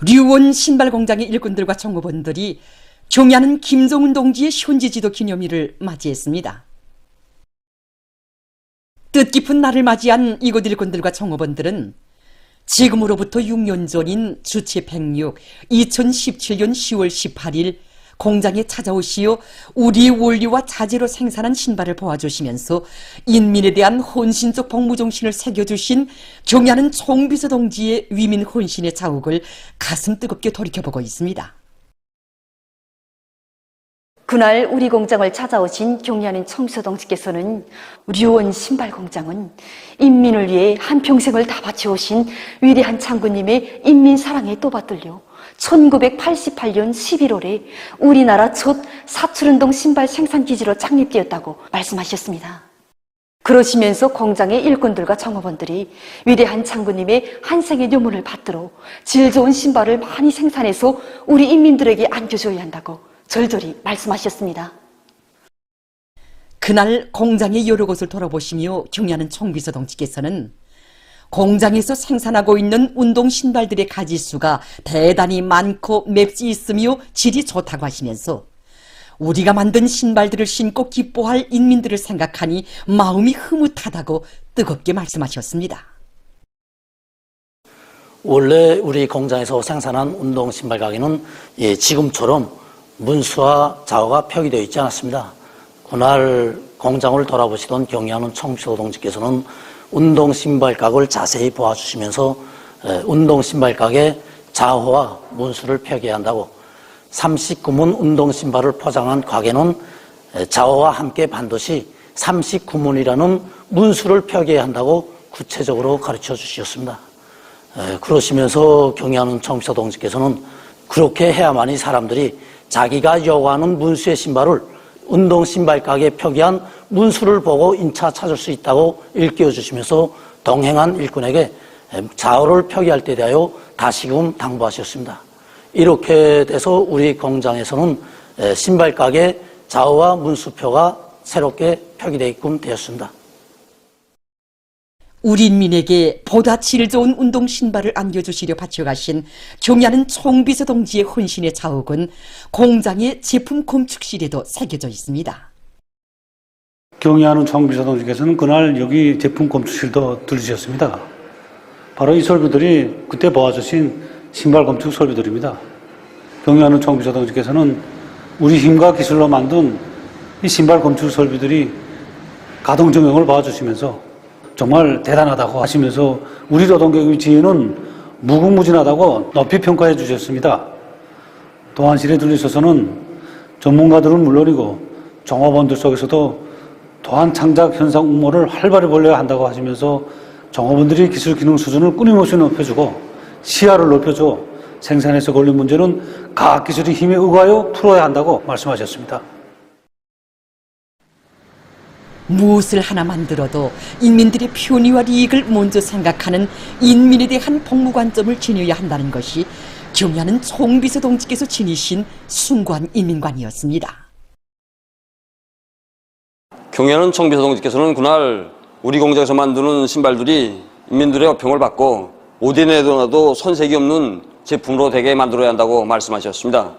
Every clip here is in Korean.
류원 신발공장의 일꾼들과 종업원들이 경야는 김정은 동지의 현지지도 기념일을 맞이했습니다. 뜻깊은 날을 맞이한 이곳 일꾼들과 종업원들은 지금으로부터 6년 전인 주체 106, 2017년 10월 18일 공장에 찾아오시어 우리 원리와 자재로 생산한 신발을 보아주시면서 인민에 대한 헌신적 복무정신을 새겨주신 경야는 총비서 동지의 위민 헌신의 자욱을 가슴 뜨겁게 돌이켜보고 있습니다. 그날 우리 공장을 찾아오신 경야는 총비서 동지께서는 류원 신발공장은 인민을 위해 한평생을 다 바쳐오신 위대한 장군님의 인민사랑에 또 받들려 1988년 11월에 우리나라 첫 사출운동 신발 생산기지로 창립되었다고 말씀하셨습니다. 그러시면서 공장의 일꾼들과 종업원들이 위대한 장군님의 한생의 묘문을 받들어 질 좋은 신발을 많이 생산해서 우리 인민들에게 안겨줘야 한다고 절절히 말씀하셨습니다. 그날 공장의 여러 곳을 돌아보시며 경야는 총비서 동지께서는 공장에서 생산하고 있는 운동 신발들의 가지수가 대단히 많고 맵지 있으며 질이 좋다고 하시면서 우리가 만든 신발들을 신고 기뻐할 인민들을 생각하니 마음이 흐뭇하다고 뜨겁게 말씀하셨습니다. 원래 우리 공장에서 생산한 운동 신발 가게는 지금처럼 문수와 자호가 표기되어 있지 않았습니다. 그날 공장을 돌아보시던 경야는 총비서 동지께서는 운동 신발 가게를 자세히 보아주시면서 운동 신발 가게 자호와 문수를 표기해야 한다고 39문 운동 신발을 포장한 가게는 자호와 함께 반드시 39문이라는 문수를 표기해야 한다고 구체적으로 가르쳐 주셨습니다. 그러시면서 경야는 총비서 동지께서는 그렇게 해야만이 사람들이 자기가 요구하는 문수의 신발을 운동 신발 가게에 표기한 문수를 보고 인차 찾을 수 있다고 일깨워 주시면서 동행한 일꾼에게 자호를 표기할 때 대하여 다시금 당부하셨습니다. 이렇게 돼서 우리 공장에서는 신발 가게 자호와 문수표가 새롭게 표기되게끔 되었습니다. 우리 인민에게 보다 질 좋은 운동 신발을 안겨주시려 바쳐가신 경야는 총비서 동지의 헌신의 자욱은 공장의 제품 검축실에도 새겨져 있습니다. 경야는 총비서 동지께서는 그날 여기 제품 검축실도 들리셨습니다. 바로 이 설비들이 그때 보아주신 신발 검축 설비들입니다. 경야는 총비서 동지께서는 우리 힘과 기술로 만든 이 신발 검축 설비들이 가동 정형을 봐주시면서 정말 대단하다고 하시면서 우리 노동계의 지혜는 무궁무진하다고 높이 평가해 주셨습니다. 도안실에 들리셔서는 전문가들은 물론이고 종업원들 속에서도 도안 창작 현상 음모를 활발히 벌려야 한다고 하시면서 종업원들이 기술 기능 수준을 끊임없이 높여주고 시야를 높여줘 생산에서 걸린 문제는 과학 기술의 힘에 의거하여 풀어야 한다고 말씀하셨습니다. 무엇을 하나 만들어도 인민들의 편의와 이익을 먼저 생각하는 인민에 대한 복무 관점을 지녀야 한다는 것이 경야는 총비서 동지께서 지니신 숭고한 인민관이었습니다. 경야는 총비서 동지께서는 그날 우리 공장에서 만드는 신발들이 인민들의 호평을 받고 어디 내더라도 손색이 없는 제품으로 되게 만들어야 한다고 말씀하셨습니다.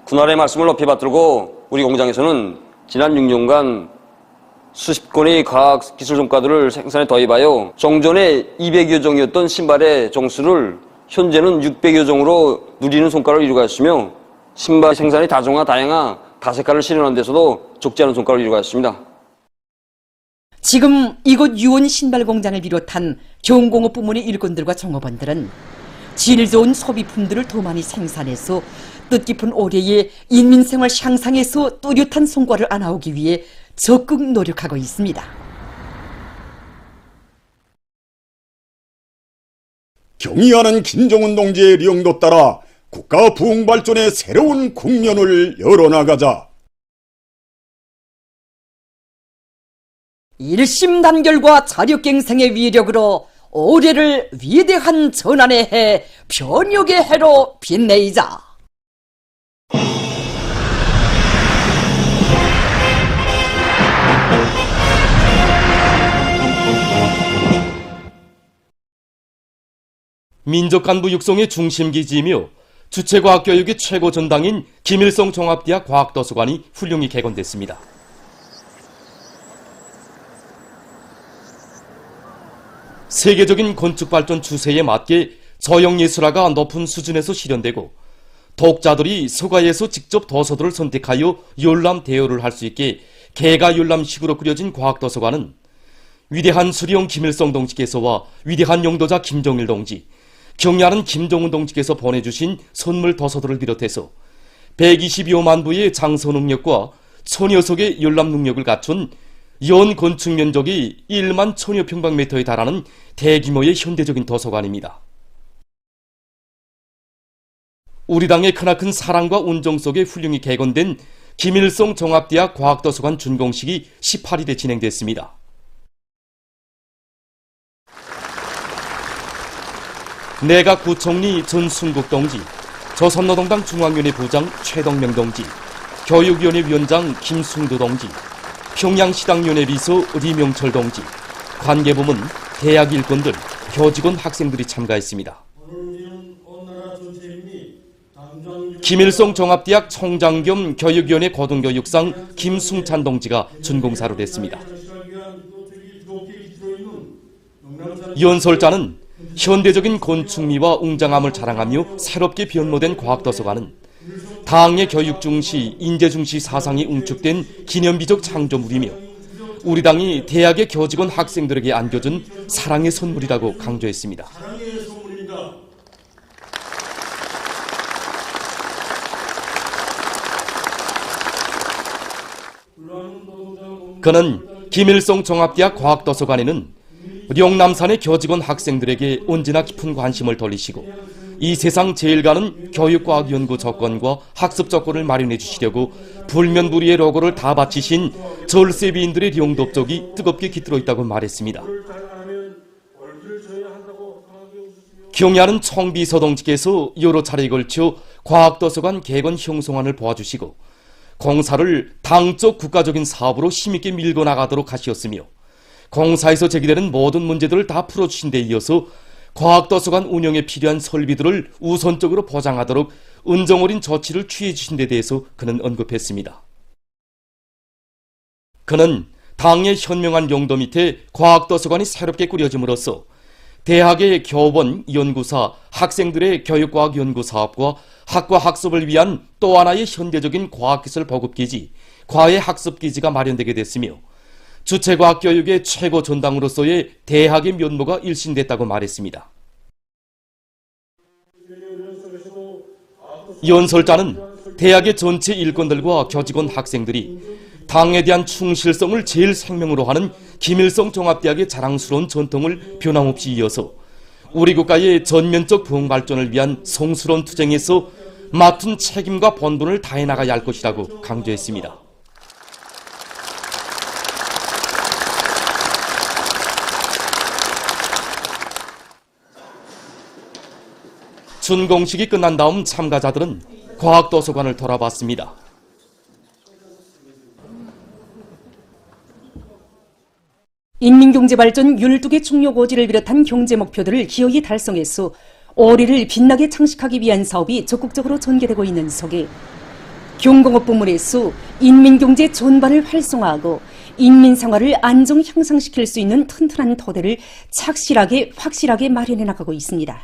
그날의 말씀을 높이 받들고 우리 공장에서는 지난 6년간 수십 건의 과학기술 종가들을 생산에 도입하여 종전에 200여 종이었던 신발의 종수를 현재는 600여 종으로 누리는 성과를 이루어갔으며 신발 생산의 다종화, 다양화, 다색화를 실현하는 데서도 적지 않은 성과를 이루어갔습니다. 지금 이곳 류원 신발공장을 비롯한 경공업 부문의 일꾼들과 종업원들은 질 좋은 소비품들을 더 많이 생산해서 뜻깊은 올해의 인민생활 향상에서 뚜렷한 성과를 안아오기 위해 적극 노력하고 있습니다. 경의하는 김정은 동지의 령도 따라 국가 부흥 발전의 새로운 국면을 열어나가자. 일심단결과 자력갱생의 위력으로 올해를 위대한 전환의 해, 변혁의 해로 빛내이자. 민족간부 육성의 중심기지이며 주체과학교육의 최고 전당인 김일성 종합대학 과학도서관이 훌륭히 개건됐습니다. 세계적인 건축발전 추세에 맞게 저형예술화가 높은 수준에서 실현되고 독자들이 서가에서 직접 도서들을 선택하여 열람 대여를 할 수 있게 개가 열람식으로 꾸려진 과학도서관은 위대한 수령 김일성 동지께서와 위대한 용도자 김정일 동지, 경애하는 김정은 동지께서 보내주신 선물 도서들을 비롯해서 122여만 부의 장서 능력과 1000여 석의 열람 능력을 갖춘 연 건축 면적이 1만 1000여 평방미터에 달하는 대규모의 현대적인 도서관입니다. 우리 당의 크나큰 사랑과 운정 속에 훌륭히 개건된 김일성 종합대학 과학도서관 준공식이 18일에 진행됐습니다. 내각 부총리 전순국 동지, 조선노동당 중앙위원회 부장 최동명 동지, 교육위원회 위원장 김승도 동지, 평양시당위원회 비서 리명철 동지, 관계부문, 대학 일꾼들, 교직원 학생들이 참가했습니다. 김일성 종합대학 총장 겸 교육위원회 고등교육상 김승찬 동지가 준공사를 했습니다. 연설자는 현대적인 건축미와 웅장함을 자랑하며 새롭게 변모된 과학도서관은 당의 교육 중시, 인재 중시 사상이 응축된 기념비적 창조물이며 우리 당이 대학의 교직원 학생들에게 안겨준 사랑의 선물이라고 강조했습니다. 그는 김일성 종합대학 과학도서관에는 영남산의 교직원 학생들에게 언제나 깊은 관심을 돌리시고 이 세상 제일 가는 교육과학 연구 조건과 학습 조건을 마련해 주시려고 불면불이의 로고를 다 바치신 절세비인들의 용도적이 뜨겁게 깃들어 있다고 말했습니다. 경애하는 총비서 동지께서 여러 차례에 걸쳐 과학도서관 개건 형성안을 도와주시고 공사를 당적 국가적인 사업으로 힘있게 밀고 나가도록 하시었으며 공사에서 제기되는 모든 문제들을 다 풀어주신 데 이어서 과학도서관 운영에 필요한 설비들을 우선적으로 보장하도록 은정어린 조치를 취해 주신 데 대해서 그는 언급했습니다. 그는 당의 현명한 용도 밑에 과학도서관이 새롭게 꾸려짐으로써 대학의 교원, 연구사, 학생들의 교육과학 연구사업과 학과 학습을 위한 또 하나의 현대적인 과학기술 보급기지, 과외학습기지가 마련되게 됐으며 주체과학교육의 최고 전당으로서의 대학의 면모가 일신됐다고 말했습니다. 연설자는 대학의 전체 일꾼들과 교직원 학생들이 당에 대한 충실성을 제일 생명으로 하는 김일성 종합대학의 자랑스러운 전통을 변함없이 이어서 우리 국가의 전면적 부흥 발전을 위한 성스러운 투쟁에서 맡은 책임과 본분을 다해 나가야 할 것이라고 강조했습니다. 준공식이 끝난 다음 참가자들은 과학도서관을 돌아봤습니다. 인민경제발전 12개 충료고지를 비롯한 경제 목표들을 기어이 달성해서 올해를 빛나게 장식하기 위한 사업이 적극적으로 전개되고 있는 속에 경공업 부문에서 인민경제 전반을 활성화하고 인민생활을 안정 향상시킬 수 있는 튼튼한 토대를 착실하게 확실하게 마련해 나가고 있습니다.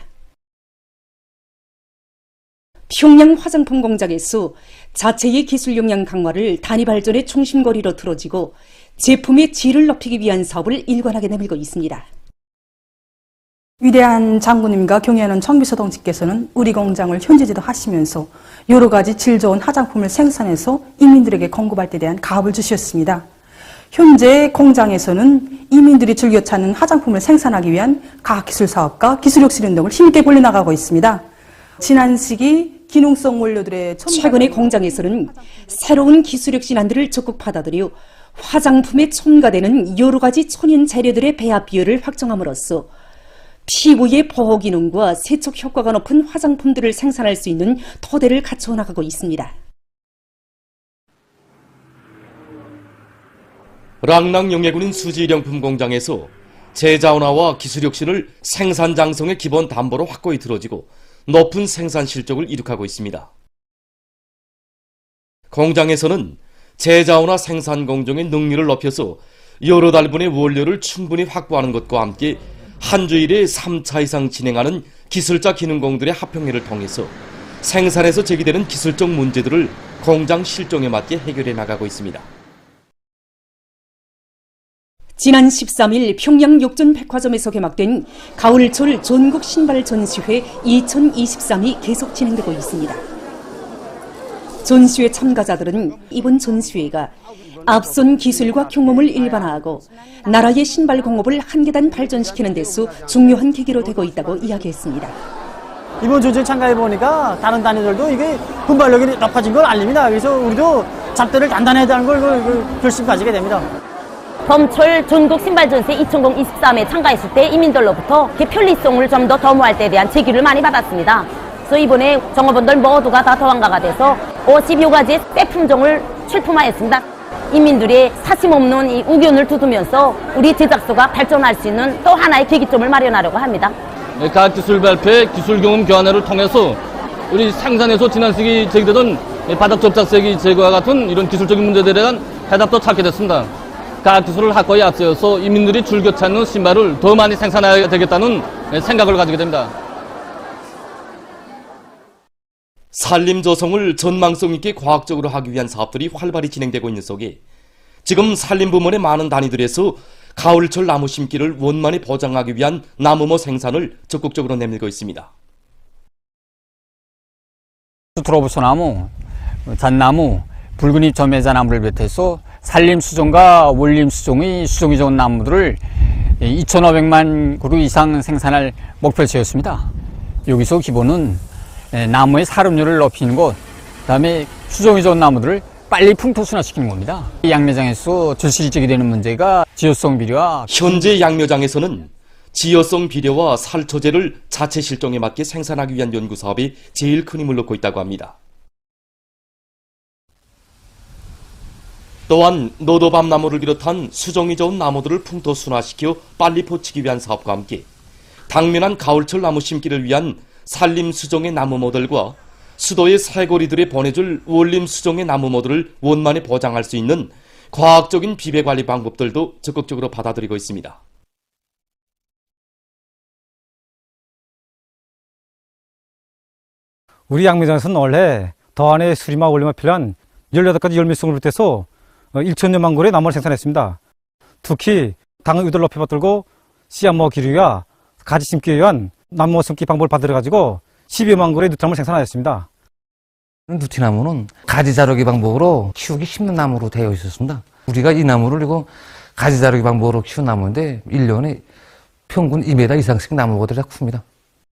평양 화장품 공장에서 자체의 기술 역량 강화를 단위 발전의 중심거리로 틀어지고 제품의 질을 높이기 위한 사업을 일관하게 내밀고 있습니다. 위대한 장군님과 경애하는 총비서 동지께서는 우리 공장을 현지지도 하시면서 여러 가지 질 좋은 화장품을 생산해서 인민들에게 공급할 때 대한 가업을 주셨습니다. 현재 공장에서는 이민들이 즐겨 찾는 화장품을 생산하기 위한 과학기술 사업과 기술혁신 운동을 힘있게 벌려나가고 있습니다. 지난 시기 기능성 원료들의 최근에 공장에서는 새로운 기술력 신안들을 적극 받아들여 화장품에 첨가되는 여러 가지 천연 재료들의 배합 비율을 확정함으로써 피부의 보호 기능과 세척 효과가 높은 화장품들을 생산할 수 있는 토대를 갖춰 나가고 있습니다. 랑랑 영예군인 수지일용품 공장에서 제자원화와 기술혁신을 생산 장성의 기본 담보로 확고히 들어지고 높은 생산 실적을 이룩하고 있습니다. 공장에서는 제자원화 생산 공정의 능률을 높여서 여러 달분의 원료를 충분히 확보하는 것과 함께 한 주일에 3차 이상 진행하는 기술자 기능공들의 합평회를 통해서 생산에서 제기되는 기술적 문제들을 공장 실정에 맞게 해결해 나가고 있습니다. 지난 13일 평양 욕전백화점에서 개막된 가을철 전국 신발 전시회 2023이 계속 진행되고 있습니다. 전시회 참가자들은 이번 전시회가 앞선 기술과 경험을 일반화하고 나라의 신발 공업을 한 계단 발전시키는 데서 중요한 계기로 되고 있다고 이야기했습니다. 이번 전시회 참가해보니까 다른 단위들도 이게 분발력이 높아진 걸 알립니다. 그래서 우리도 잡대를 단단해야 하는 걸 결심 가지게 됩니다. 봄철 전국 신발 전시회 2023에 참가했을 때 이민들로부터 편리성을 좀 더 도모할 때에 대한 제기를 많이 받았습니다. 그래서 이번에 종업원들 모두가 다 도안가가 돼서 50여 가지의 새 품종을 출품하였습니다. 인민들이 사심없는 이 의견을 두드면서 우리 제작소가 발전할 수 있는 또 하나의 계기점을 마련하려고 합니다. 각 기술 발표, 기술 경험 교환회를 통해서 우리 생산에서 지난 시기 제기되던 바닥 접착색이 제거와 같은 이런 기술적인 문제들에 대한 해답도 찾게 됐습니다. 각 기술을 확보에 앞서서 인민들이 즐겨 찾는 신발을 더 많이 생산해야 되겠다는 생각을 가지게 됩니다. 산림 조성을 전망성 있게 과학적으로 하기 위한 사업들이 활발히 진행되고 있는 속에 지금 산림 부문의 많은 단위들에서 가을철 나무 심기를 원만히 보장하기 위한 나무모 생산을 적극적으로 내밀고 있습니다. 트로브소나무, 잣나무, 붉은잎 점매자나무를 비롯해서 산림 수종과 원림 수종이 수종이 좋은 나무들을 2,500만 그루 이상 생산할 목표를 세웠습니다. 여기서 기본은 나무의 사lum률을 높이는 것, 그다음에 수종이 좋은 나무들을 빨리 풍토순화시키는 겁니다. 양매장에서 절실적이 되는 문제가 지효성 비료와 현재 양묘장에서는 지효성 비료와 살초제를 자체 실종에 맞게 생산하기 위한 연구 사업에 제일 큰 힘을 넣고 있다고 합니다. 또한 노도밤나무를 비롯한 수종이 좋은 나무들을 풍토순화시켜 빨리 포치기 위한 사업과 함께 당면한 가을철 나무 심기를 위한 산림 수종의 나무 모델과 수도의 살고리들에 보내줄 원림 수종의 나무 모델을 원만히 보장할 수 있는 과학적인 비배 관리 방법들도 적극적으로 받아들이고 있습니다. 우리 양매장에서는 원래 더안에 수리마 원림에 필요한 18가지 열매성을 비롯해서 1,000여만 그루의 나무를 생산했습니다. 특히 당의 의도를 높이 받들고 씨앗모 기르기와 가지 심기에 의한 나무 심기 방법을 받들어가지고 12여만 그루의 누티나무를 생산하였습니다. 누티나무는 가지 자르기 방법으로 키우기 힘든 나무로 되어 있었습니다. 우리가 이 나무를 이거 가지 자르기 방법으로 키운 나무인데 1년에 평균 2m 이상씩 나무가 다 큽니다.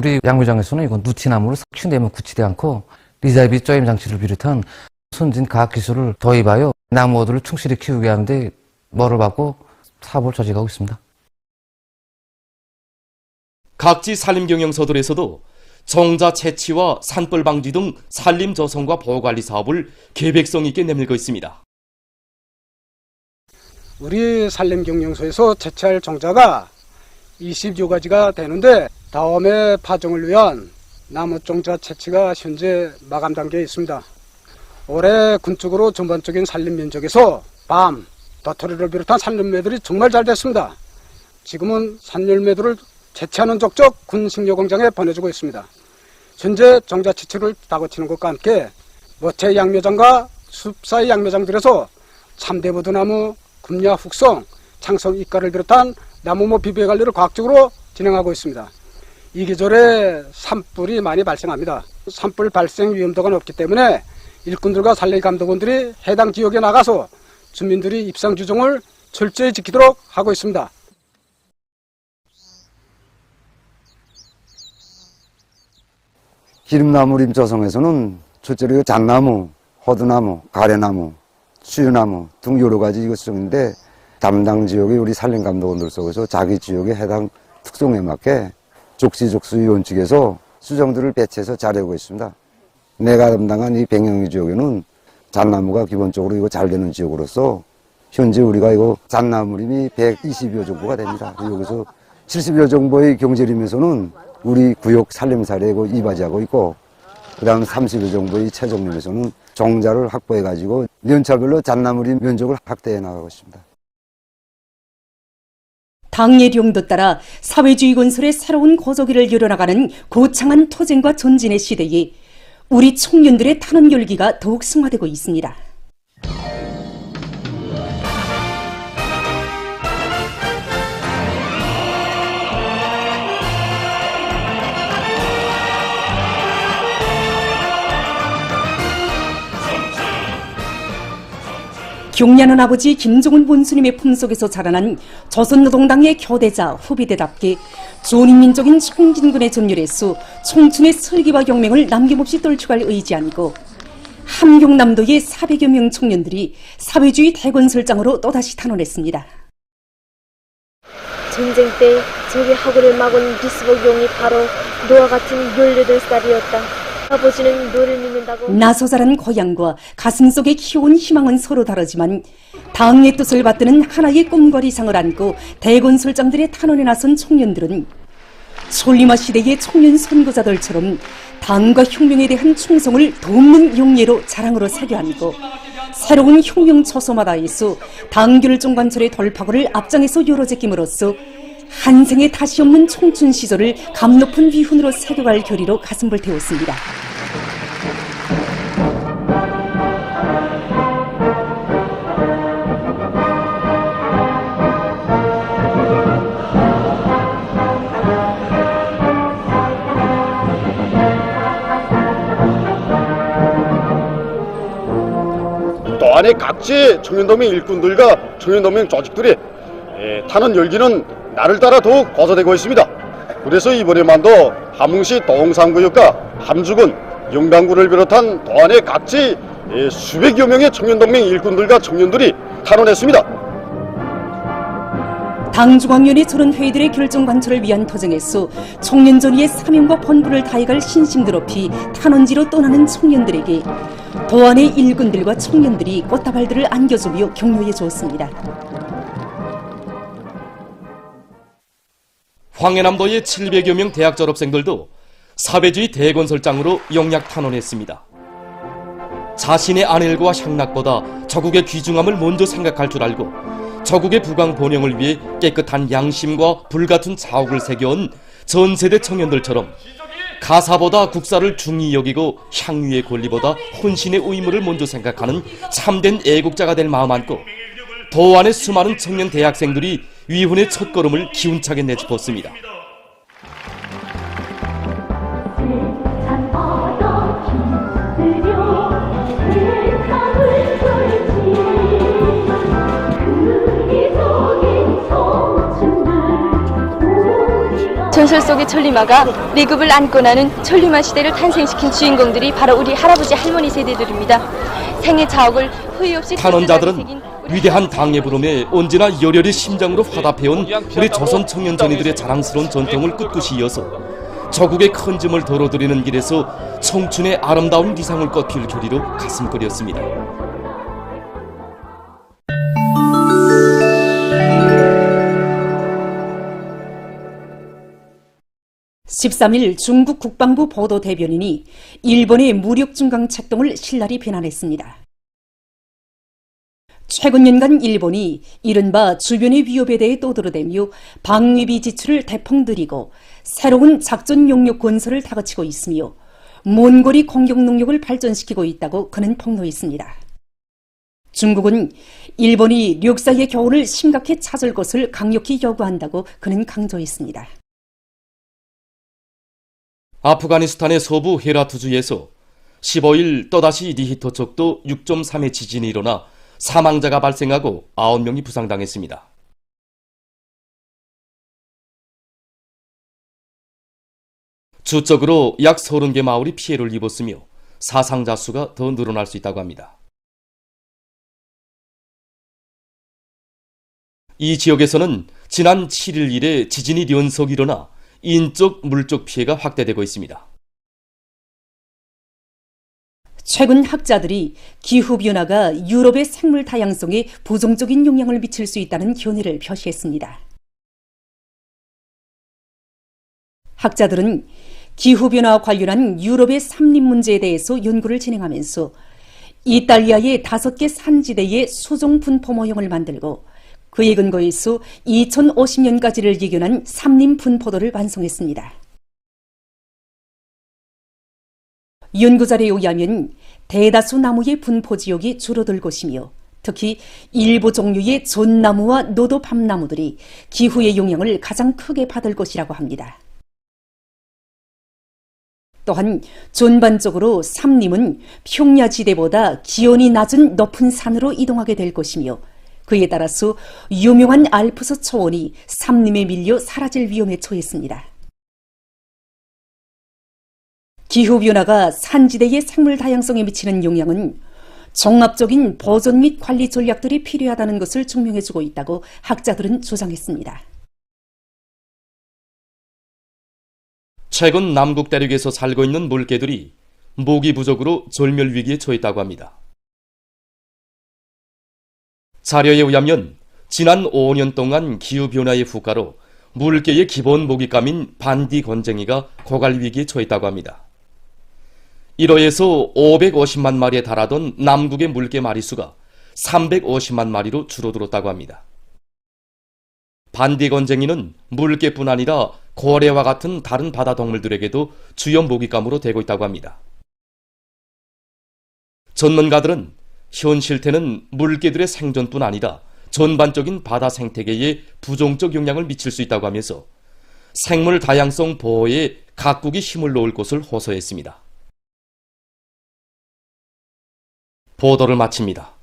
우리 양묘장에서는 이거 누티나무를 키운다면 굳히지 않고 리자이비 쪼임 장치를 비롯한 선진 과학 기술을 도입하여 나무들을 충실히 키우게 하는데 뭐를 받고 사업을 조직하고 있습니다. 각지 산림 경영서들에서도 정자 채취와 산불 방지 등 산림 조성과 보호관리 사업을 계획성 있게 내밀고 있습니다. 우리 산림 경영소에서 채취할 정자가 20여 가지가 되는데 다음에 파종을 위한 나무 정자 채취가 현재 마감 단계에 있습니다. 올해 군축으로 전반적인 산림 면적에서 밤, 도토리를 비롯한 산열매들이 정말 잘 됐습니다. 지금은 산열매들을 채취하는 족족 군식료 공장에 보내주고 있습니다. 현재 정자 채취를 다거치는 것과 함께 모태 양묘장과 숲사이 양묘장들에서 참대부두나무, 금야 훅성, 창성 입가를 비롯한 나무모 비배 관리를 과학적으로 진행하고 있습니다. 이 계절에 산불이 많이 발생합니다. 산불 발생 위험도가 높기 때문에 일꾼들과 산림감독원들이 해당 지역에 나가서 주민들이 입상 규정을 철저히 지키도록 하고 있습니다. 기름나무 림조성에서는 첫째로 잣나무, 호두나무, 가래나무, 수유나무 등 여러 가지 수종인데 담당 지역의 우리 산림감독원들 속에서 자기 지역의 해당 특성에 맞게 족시족수위원 측에서 수종들을 배치해서 잘하고 있습니다. 내가 담당한 이 백영리 지역에는 잣나무가 기본적으로 이거 잘 되는 지역으로서 현재 우리가 이거 잣나무림이 120여 정보가 됩니다. 여기서 70여 정보의 경제림에서는 우리 구역 살림살이에 이바지하고 있고, 그 다음 30여 정도의 최종림에서는 종자를 확보해가지고 연차별로 잣나무리 면적을 확대해 나가고 있습니다. 당의 용도 따라 사회주의 건설의 새로운 고조기를 열어나가는 고창한 투쟁과 전진의 시대에 우리 청년들의 탄원 열기가 더욱 승화되고 있습니다. 경려는 아버지 김종은 본수님의 품속에서 자라난 조선노동당의 교대자 후비대답게 조민민족인 총진군의 전열에서 청춘의 설기와 경맹을 남김없이 떨쳐갈 의지 아니고 함경남도의 400여 명 청년들이 사회주의 대건설장으로 또다시 탄원했습니다. 전쟁 때 적의 학우를 막은 비스복 용이 바로 노아 같은 18살이었다. 아버지는 너를 믿는다고. 나서 자란 고향과 가슴속에 키워온 희망은 서로 다르지만 당의 뜻을 받드는 하나의 꿈과 이상을 안고 대건설장들의 탄원에 나선 청년들은 솔리마 시대의 청년 선구자들처럼 당과 혁명에 대한 충성을 돕는 용예로 자랑으로 새겨안고 새로운 혁명 초소마다에서 당결정관철의 돌파구를 앞장에서 열어제낌으로써 한 생에 다시 없는 청춘 시절을 감높은 위훈으로 새겨갈 결의로 가슴을 태웠습니다. 또 안에 각지 청년동맹 일꾼들과 청년동맹 조직들이 탄원 열기는 날을 따라 더욱 고조되고 있습니다. 그래서 이번에만도 함흥시 동산구역과 함주군, 영당군을 비롯한 도안의 각지 수백여 명의 청년동맹 일꾼들과 청년들이 탄원했습니다. 당중앙위원회 저런 회의들의 결정 관철을 위한 투쟁에서 청년전의의 사명과 본분을 다해갈 신심 드높이 탄원지로 떠나는 청년들에게 도안의 일꾼들과 청년들이 꽃다발들을 안겨주며 격려해 주었습니다. 황해남도의 700여 명 대학 졸업생들도 사회주의 대건설장으로 영약 탄원했습니다. 자신의 안일과 향락보다 저국의 귀중함을 먼저 생각할 줄 알고 저국의 부강 번영을 위해 깨끗한 양심과 불같은 자옥을 새겨온 전 세대 청년들처럼 가사보다 국사를 중히 여기고 향유의 권리보다 혼신의 의무를 먼저 생각하는 참된 애국자가 될 마음 안고 도안의 수많은 청년 대학생들이 위훈의 첫걸음을 기운차게 내짚었습니다. 전설 속의 천리마가 내급을 안고 나는 천리마 시대를 탄생시킨 주인공들이 바로 우리 할아버지 할머니 세대들입니다. 생애 자옥을 후회 없이 탄원자들은 위대한 당의 부름에 언제나 열혈히 심장으로 화답해온 우리 조선 청년 전이들의 자랑스러운 전통을 꿋꿋이 이어서 저국의 큰 짐을 덜어드리는 길에서 청춘의 아름다운 위상을 꽃피울 결의로 가슴 끓였습니다. 13일 중국 국방부 보도 대변인이 일본의 무력 중강 책동을 신랄히 비난했습니다. 최근 년간 일본이 이른바 주변의 위협에 대해 떠들어대며 방위비 지출을 대폭 늘리고 새로운 작전 용역 건설을 다그치고 있으며 몬골이 공격 능력을 발전시키고 있다고 그는 폭로했습니다. 중국은 일본이 력사의 교훈을 심각히 찾을 것을 강력히 요구한다고 그는 강조했습니다. 아프가니스탄의 서부 헤라투주에서 15일 또다시 리히터 척도 6.3의 지진이 일어나 사망자가 발생하고 9명이 부상당했습니다. 주적으로 약 30개 마을이 피해를 입었으며 사상자 수가 더 늘어날 수 있다고 합니다. 이 지역에서는 지난 7일 이래 지진이 연속 일어나 인적, 물적 피해가 확대되고 있습니다. 최근 학자들이 기후변화가 유럽의 생물 다양성에 부정적인 영향을 미칠 수 있다는 견해를 표시했습니다. 학자들은 기후변화와 관련한 유럽의 산림 문제에 대해서 연구를 진행하면서 이탈리아의 5개 산지대의 수종 분포 모형을 만들고 그에 근거해서 2050년까지를 예견한 산림 분포도를 완성했습니다. 연구자료에 의하면 대다수 나무의 분포 지역이 줄어들 것이며 특히 일부 종류의 전나무와 노도 밤나무들이 기후의 영향을 가장 크게 받을 것이라고 합니다. 또한 전반적으로 산림은 평야지대보다 기온이 낮은 높은 산으로 이동하게 될 것이며 그에 따라서 유명한 알프스 초원이 산림에 밀려 사라질 위험에 처했습니다. 기후변화가 산지대의 생물 다양성에 미치는 영향은 종합적인 보존 및 관리 전략들이 필요하다는 것을 증명해주고 있다고 학자들은 주장했습니다. 최근 남극 대륙에서 살고 있는 물개들이 모기 부족으로 절멸 위기에 처했다고 합니다. 자료에 의하면 지난 5년 동안 기후변화의 후가로 물개의 기본 먹잇감인 반디 건쟁이가 고갈 위기에 처했다고 합니다. 이로해서 550만 마리에 달하던 남극의 물개 마리수가 350만 마리로 줄어들었다고 합니다. 반디 건쟁이는 물개뿐 아니라 고래와 같은 다른 바다 동물들에게도 주요 먹잇감으로 되고 있다고 합니다. 전문가들은 현 실태는 물개들의 생존뿐 아니라 전반적인 바다 생태계에 부정적 영향을 미칠 수 있다고 하면서 생물 다양성 보호에 각국이 힘을 놓을 것을 호소했습니다. 보도를 마칩니다.